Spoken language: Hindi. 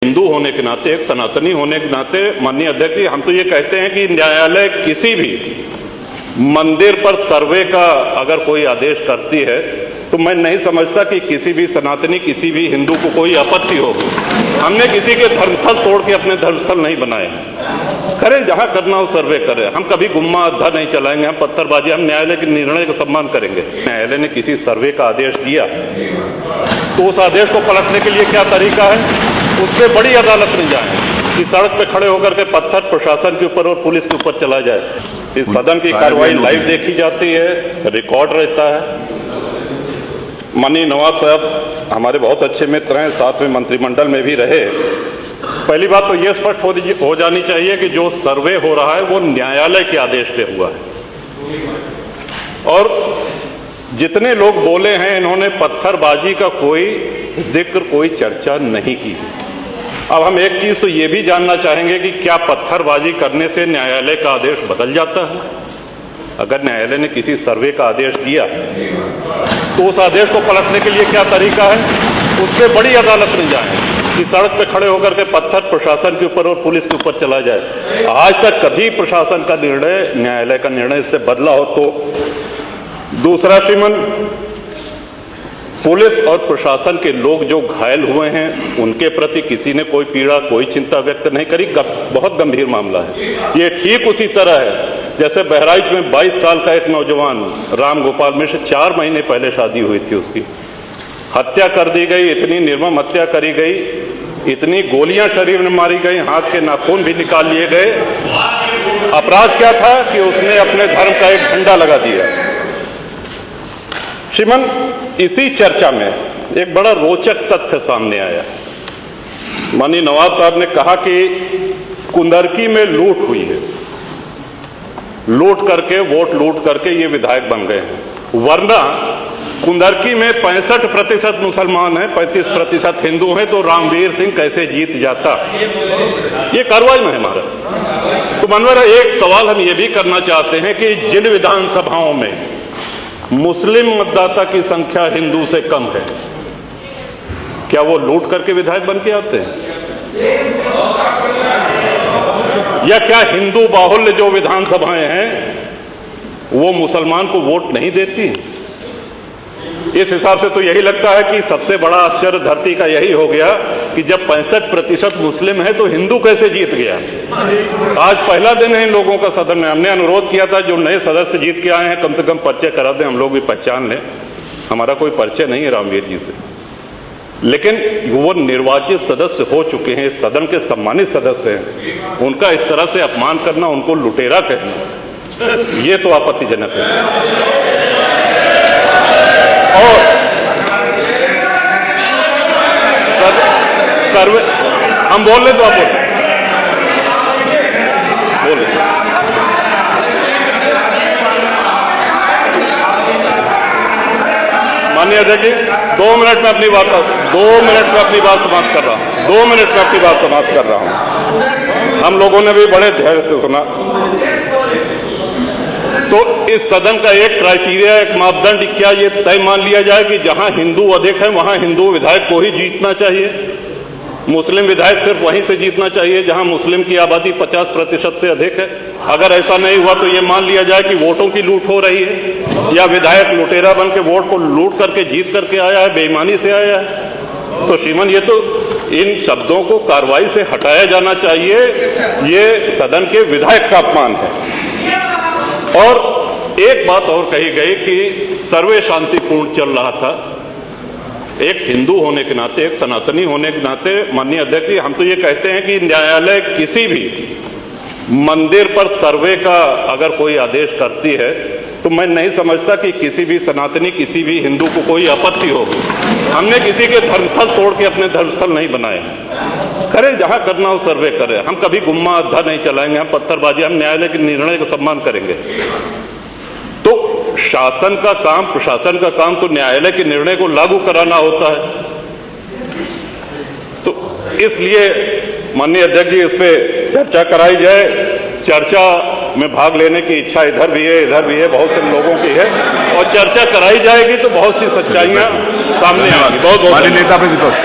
हिंदू होने के नाते, एक सनातनी होने के नाते माननीय अध्यक्ष जी, हम तो ये कहते हैं कि न्यायालय किसी भी मंदिर पर सर्वे का अगर कोई आदेश करती है तो मैं नहीं समझता कि किसी भी सनातनी, किसी भी हिंदू को कोई आपत्ति होगी। हमने किसी के धर्मस्थल तोड़ के अपने धर्मस्थल नहीं बनाए। करें, जहां करना हो सर्वे करें। हम कभी गुम्मा अद्धा नहीं चलाएंगे, हम पत्थरबाजी, हम न्यायालय के निर्णय का सम्मान करेंगे। न्यायालय ने किसी सर्वे का आदेश दिया तो उस आदेश को पलटने के लिए क्या तरीका है? उससे बड़ी अदालत में जाए कि सड़क पे खड़े होकर के पत्थर प्रशासन के ऊपर और पुलिस के ऊपर चला जाए। इस सदन की कार्रवाई लाइव देखी जाती है, रिकॉर्ड रहता है। माननीय नवाब साहब हमारे बहुत अच्छे मित्र हैं, साथ में मंत्रिमंडल में भी रहे। पहली बात तो ये स्पष्ट हो जानी चाहिए कि जो सर्वे हो रहा है वो न्यायालय के आदेश पे हुआ है। और जितने लोग बोले हैं, इन्होंने पत्थरबाजी का कोई जिक्र, कोई चर्चा नहीं की। अब हम एक चीज तो ये भी जानना चाहेंगे कि क्या पत्थरबाजी करने से न्यायालय का आदेश बदल जाता है? अगर न्यायालय ने किसी सर्वे का आदेश दिया तो उस आदेश को पलटने के लिए क्या तरीका है? उससे बड़ी अदालत में जाए कि सड़क पे खड़े होकर के पत्थर प्रशासन के ऊपर और पुलिस के ऊपर चला जाए। आज तक कभी प्रशासन का निर्णय, न्यायालय का निर्णय इससे बदला हो तो? दूसरा, श्रीमान, पुलिस और प्रशासन के लोग जो घायल हुए हैं उनके प्रति किसी ने कोई पीड़ा, कोई चिंता व्यक्त नहीं करी। बहुत गंभीर मामला है ये। ठीक उसी तरह है जैसे बहराइच में 22 साल का एक नौजवान राम गोपाल मिश्र, 4 महीने पहले शादी हुई थी, उसकी हत्या कर दी गई। इतनी निर्मम हत्या करी गई, इतनी गोलियां शरीर में मारी गई, हाथ के नाखून भी निकाल लिए गए। अपराध क्या था कि उसने अपने धर्म का एक झंडा लगा दिया। श्रीमान, इसी चर्चा में एक बड़ा रोचक तथ्य सामने आया। माननीय नवाब साहब ने कहा कि कुंदरकी में लूट हुई है, लूट करके, वोट लूट करके ये विधायक बन गए हैं। वरना कुंदरकी में 65% मुसलमान हैं, 35% हिंदू हैं, तो रामवीर सिंह कैसे जीत जाता? ये कार्रवाई में है हमारा। तो मनोहर, एक सवाल हम ये भी करना चाहते हैं कि जिन विधानसभाओं में मुस्लिम मतदाता की संख्या हिंदू से कम है, क्या वो लूट करके विधायक बन के आते हैं? या क्या हिंदू बाहुल्य जो विधानसभाएं हैं वो मुसलमान को वोट नहीं देती? इस हिसाब से तो यही लगता है कि सबसे बड़ा आश्चर्य धरती का यही हो गया कि जब 65% मुस्लिम है तो हिंदू कैसे जीत गया? आज पहला दिन है इन लोगों का सदन में। हमने अनुरोध किया था जो नए सदस्य जीत के आए हैं कम से कम परिचय करा दें, हम लोग भी पहचान लें। हमारा कोई परिचय नहीं है रामवीर जी से, लेकिन वो निर्वाचित सदस्य हो चुके हैं, सदन के सम्मानित सदस्य हैं। उनका इस तरह से अपमान करना, उनको लुटेरा कहना, ये तो आपत्तिजनक है। और सर्वे हम बोल ले तो आप बोले। माननीय अध्यक्ष जी, 2 मिनट में अपनी बात समाप्त कर रहा हूं। 2 मिनट में अपनी बात समाप्त कर रहा हूं। हम लोगों ने भी बड़े धैर्य से सुना। तो इस सदन का एक क्राइटेरिया, एक मापदंड क्या ये तय मान लिया जाए कि जहां हिंदू अधिक है वहां हिंदू विधायक को ही जीतना चाहिए, मुस्लिम विधायक सिर्फ वहीं से जीतना चाहिए जहां मुस्लिम की आबादी 50% से अधिक है? अगर ऐसा नहीं हुआ तो ये मान लिया जाए कि वोटों की लूट हो रही है या विधायक लुटेरा बन के वोट को लूट करके जीत करके आया है, बेईमानी से आया है। तो श्रीमान, ये तो इन शब्दों को कार्रवाई से हटाया जाना चाहिए। ये सदन के विधायक का अपमान है। और एक बात और कही गई कि सर्वे शांतिपूर्ण चल रहा था। एक हिंदू होने के नाते, एक सनातनी होने के नाते माननीय अध्यक्ष जी, हम तो ये कहते हैं कि न्यायालय किसी भी मंदिर पर सर्वे का अगर कोई आदेश करती है तो मैं नहीं समझता कि किसी भी सनातनी, किसी भी हिंदू को कोई आपत्ति होगी। हमने किसी के धर्मस्थल तोड़ के अपने धर्मस्थल नहीं बनाए। करें, जहां करना हो सर्वे करें। हम कभी गुम्मा अद्धा नहीं चलाएंगे, हम पत्थरबाजी, हम न्यायालय के निर्णय का सम्मान करेंगे। तो शासन का काम, प्रशासन का काम तो न्यायालय के निर्णय को लागू कराना होता है। तो इसलिए माननीय अध्यक्ष जी, इस पे चर्चा कराई जाए। चर्चा में भाग लेने की इच्छा इधर भी है, इधर भी है, बहुत से लोगों की है, और चर्चा कराई जाएगी तो बहुत सी सच्चाइयां सामने आएंगी। बहुत बहुत नेता प्रतिपक्ष।